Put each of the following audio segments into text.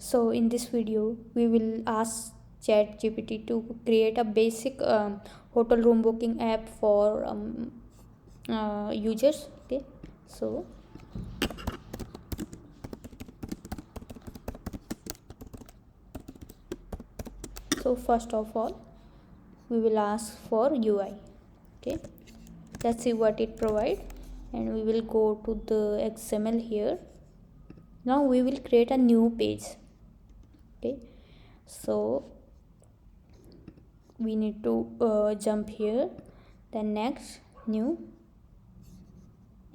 So in this video we will ask ChatGPT to create a basic hotel room booking app for users. Okay, so first of all we will ask for UI. Okay, let's see what it provides, and we will go to the XML here. Now we will create a new page. Okay, so we need to jump here, then next new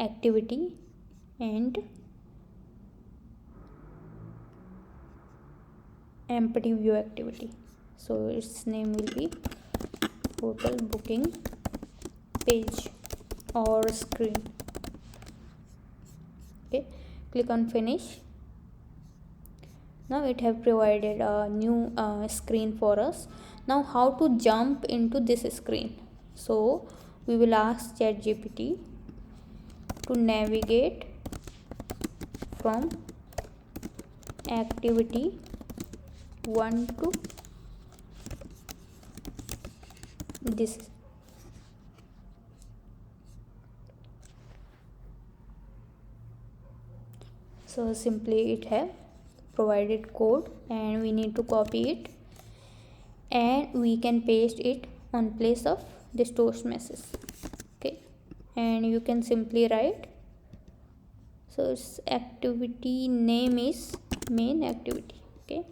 activity and empty view activity. So its name will be hotel booking page or screen. Okay, click on finish. Now it have provided a new screen for us. Now how to jump into this screen? So we will ask ChatGPT to navigate from activity 1 to this. So simply it have provided code and we need to copy it, and we can paste it on place of this toast message. Okay, and you can simply write, so its activity name is main activity. Okay,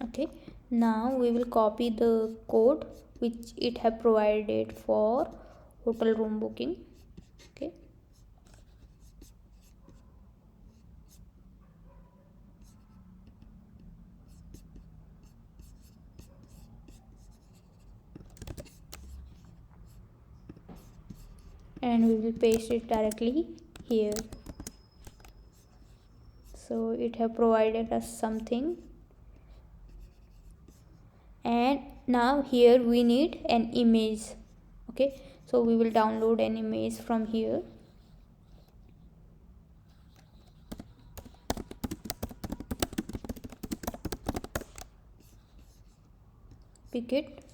okay, now we will copy the code which it have provided for hotel room booking. Okay, and we will paste it directly here. So it have provided us something, and now here we need an image. Okay, so we will download an image from here. Pick it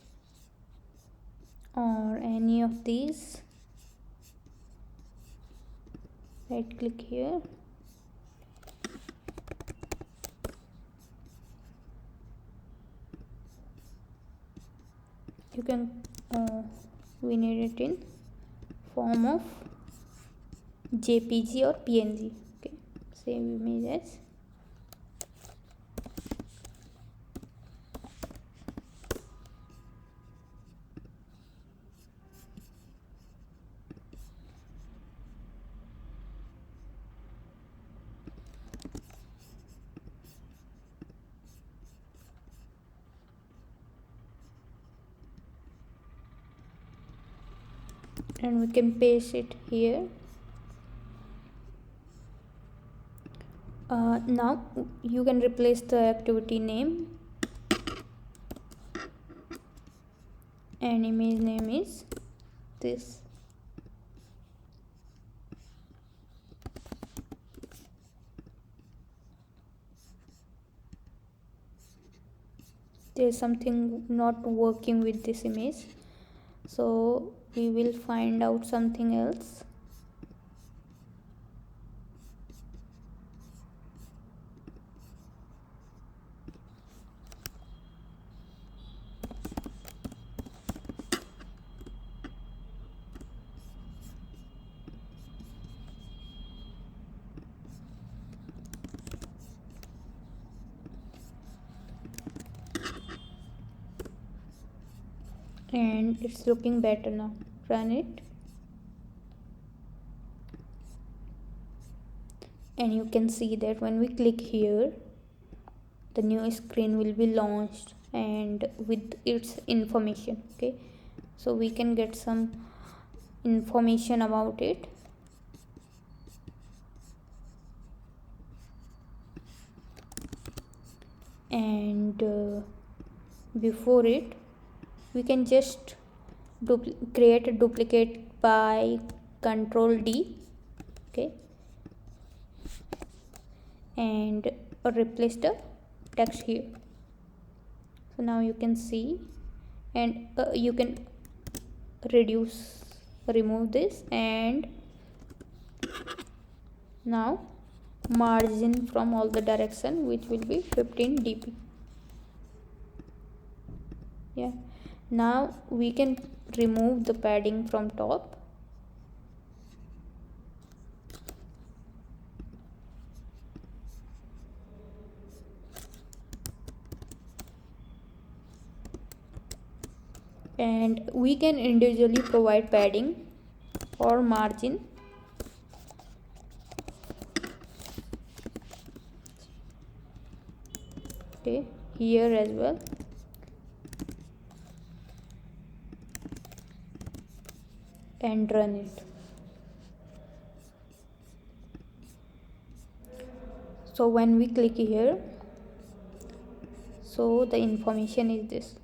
or any of these, right click here, you can we need it in form of JPG or PNG. Okay, save image as. And we can paste it here. Now you can replace the activity name, and image name is this. There is something not working with this image, so we will find out something else. And it's looking better now. Run it, and you can see that when we click here, the new screen will be launched and with its information. Okay, so we can get some information about it. and before it we can just create a duplicate by Control D. Okay, and replace the text here. So now you can see, and you can remove this, and now margin from all the direction, which will be 15 dp. Yeah, now we can remove the padding from top. And we can individually provide padding or margin. Okay, here as well. And run it. So when we click here, so the information is this.